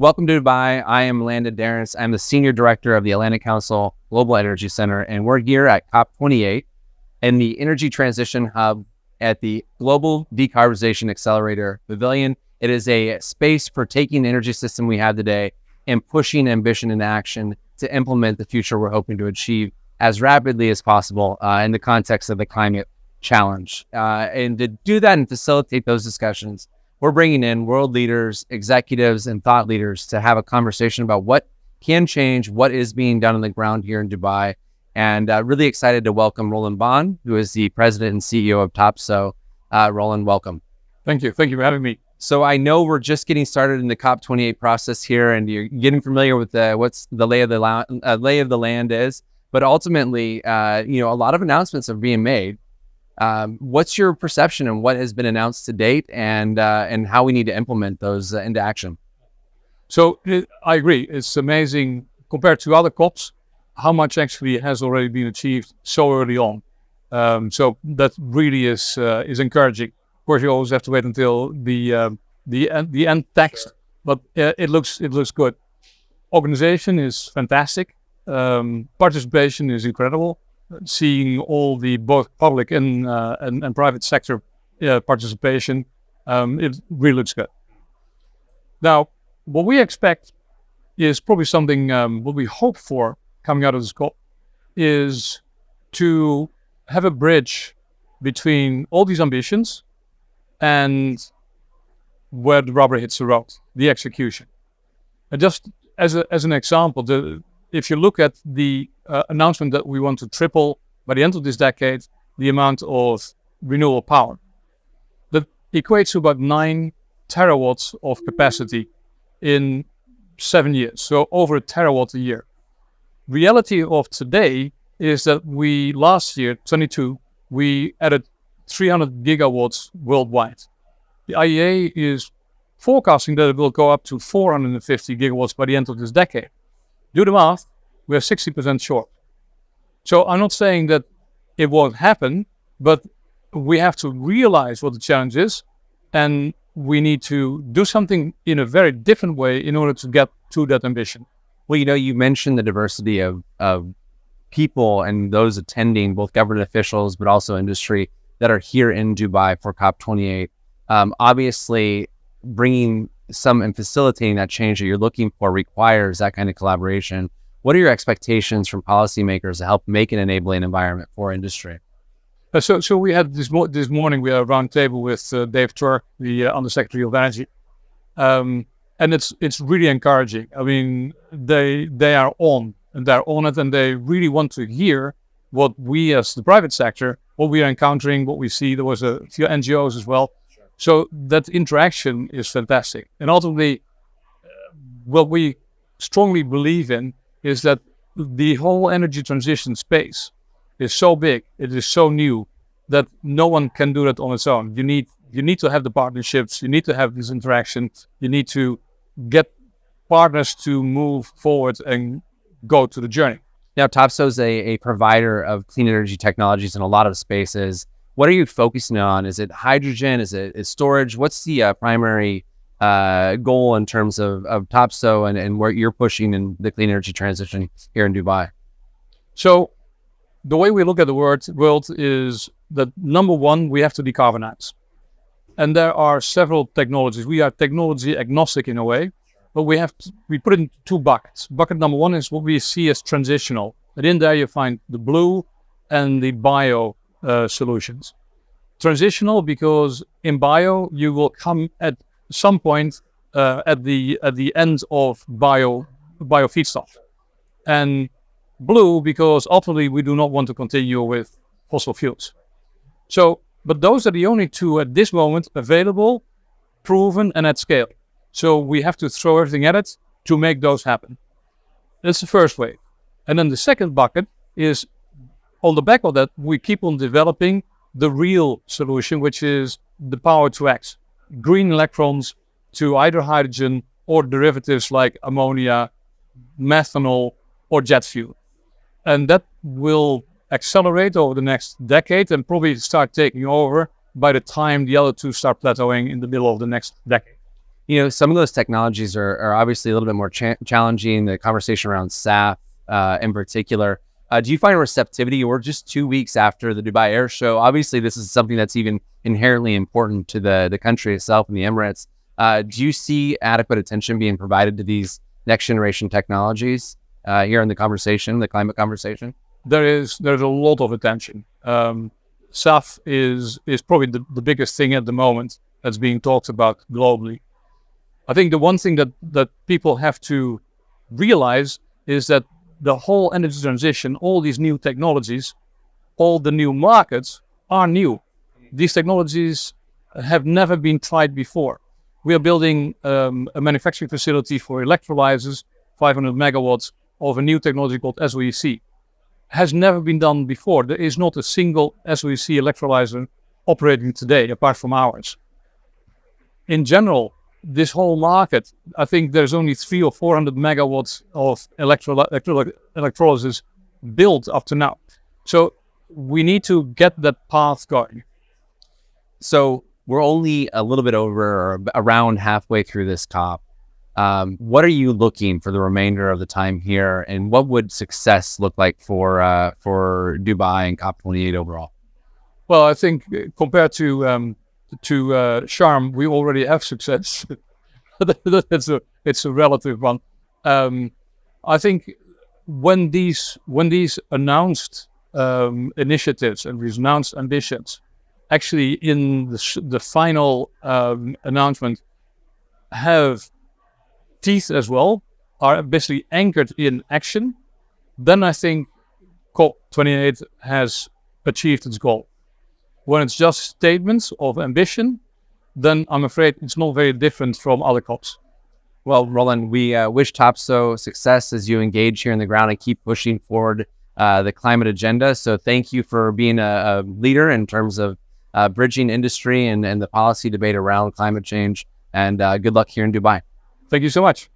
Welcome to Dubai. I am Landon Derentz. I'm the Senior Director of the Atlantic Council Global Energy Center, and we're here at COP28 in the Energy Transition Hub at the Global Decarbonization Accelerator Pavilion. It is a space for taking the energy system we have today and pushing ambition into action to implement the future we're hoping to achieve as rapidly as possible in the context of the climate challenge. And to do that and facilitate those discussions, we're bringing in world leaders, executives, and thought leaders to have a conversation about what can change, what is being done on the ground here in Dubai. And really excited to welcome Roeland Baan, who is the president and CEO of Topsoe. Roeland, welcome. Thank you. Thank you for having me. So I know we're just getting started in the COP28 process here, and you're getting familiar with what's the lay of the land is. But ultimately, a lot of announcements are being made. What's your perception on what has been announced to date, and how we need to implement those into action? So I agree. It's amazing compared to other COPs how much actually has already been achieved so early on. So that really is encouraging. Of course, you always have to wait until the end text, sure. But it looks good. Organization is fantastic. Participation is incredible. Seeing all the both public and private sector participation, it really looks good. Now, what we expect is probably something what we hope for coming out of this COP is to have a bridge between all these ambitions and where the rubber hits the road, the execution. And just as an example, if you look at the announcement that we want to triple by the end of this decade the amount of renewable power, that equates to about 9 terawatts of capacity in 7 years, so over a terawatt a year. Reality of today is that last year, 22, we added 300 gigawatts worldwide. The IEA is forecasting that it will go up to 450 gigawatts by the end of this decade. Do the math, we're 60% short. So I'm not saying that it won't happen, but we have to realize what the challenge is, and we need to do something in a very different way in order to get to that ambition. Well, you mentioned the diversity of people and those attending, both government officials, but also industry that are here in Dubai for COP28. Obviously, bringing some and facilitating that change that you're looking for requires that kind of collaboration. What are your expectations from policymakers to help make an enabling environment for industry? So we had this morning, we had a round table with Dave Turk, the Undersecretary of Energy. And it's really encouraging. I mean, they are on it, and they really want to hear what we as the private sector, what we are encountering, what we see. There was a few NGOs as well. Sure. So that interaction is fantastic. And ultimately, what we strongly believe in is that the whole energy transition space is so big, it is so new, that no one can do that on its own. You need to have the partnerships, you need to have this interaction, you need to get partners to move forward and go to the journey. Now, Topsoe is a provider of clean energy technologies in a lot of spaces. What are you focusing on? Is it hydrogen? Is it storage? What's the primary goal in terms of Topsoe and where you're pushing in the clean energy transition here in Dubai? So the way we look at the world is that, number one, we have to decarbonize. And there are several technologies. We are technology agnostic in a way, but we put it in 2 buckets. Bucket number one is what we see as transitional. And in there you find the blue and the bio solutions. Transitional because in bio you will come at some point at the end of bio feedstock. And blue because ultimately we do not want to continue with fossil fuels. But those are the only 2 at this moment available, proven, and at scale. So we have to throw everything at it to make those happen. That's the first wave. And then the second bucket is, on the back of that, we keep on developing the real solution, which is the power to X. Green electrons to either hydrogen or derivatives like ammonia, methanol, or jet fuel. And that will accelerate over the next decade and probably start taking over by the time the other 2 start plateauing in the middle of the next decade. Some of those technologies are obviously a little bit more challenging. The conversation around SAF in particular. Do you find receptivity? We're just 2 weeks after the Dubai Air Show. Obviously, this is something that's even inherently important to the country itself and the Emirates. Do you see adequate attention being provided to these next generation technologies here in the conversation, the climate conversation? There's a lot of attention. SAF is probably the biggest thing at the moment that's being talked about globally. I think the one thing that people have to realize is that the whole energy transition, all these new technologies, all the new markets are new. These technologies have never been tried before. We are building a manufacturing facility for electrolyzers, 500 megawatts of a new technology called SOEC. Has never been done before. There is not a single SOEC electrolyzer operating today apart from ours. In general, this whole market, I think there's only 300 or 400 megawatts of electrolysis built up to now. So we need to get that path going. So we're only a little bit over or around halfway through this COP. What are you looking for the remainder of the time here, and what would success look like for Dubai and COP28 overall? Well, I think compared to Sharm, we already have success. It's a relative one. I think when these announced initiatives and these announced ambitions, actually in the final announcement, have teeth as well, are basically anchored in action, then I think COP28 has achieved its goal. When it's just statements of ambition, then I'm afraid it's not very different from other COPs. Well, Roeland, we wish Topsoe success as you engage here on the ground and keep pushing forward the climate agenda. So thank you for being a leader in terms of bridging industry and the policy debate around climate change. And good luck here in Dubai. Thank you so much.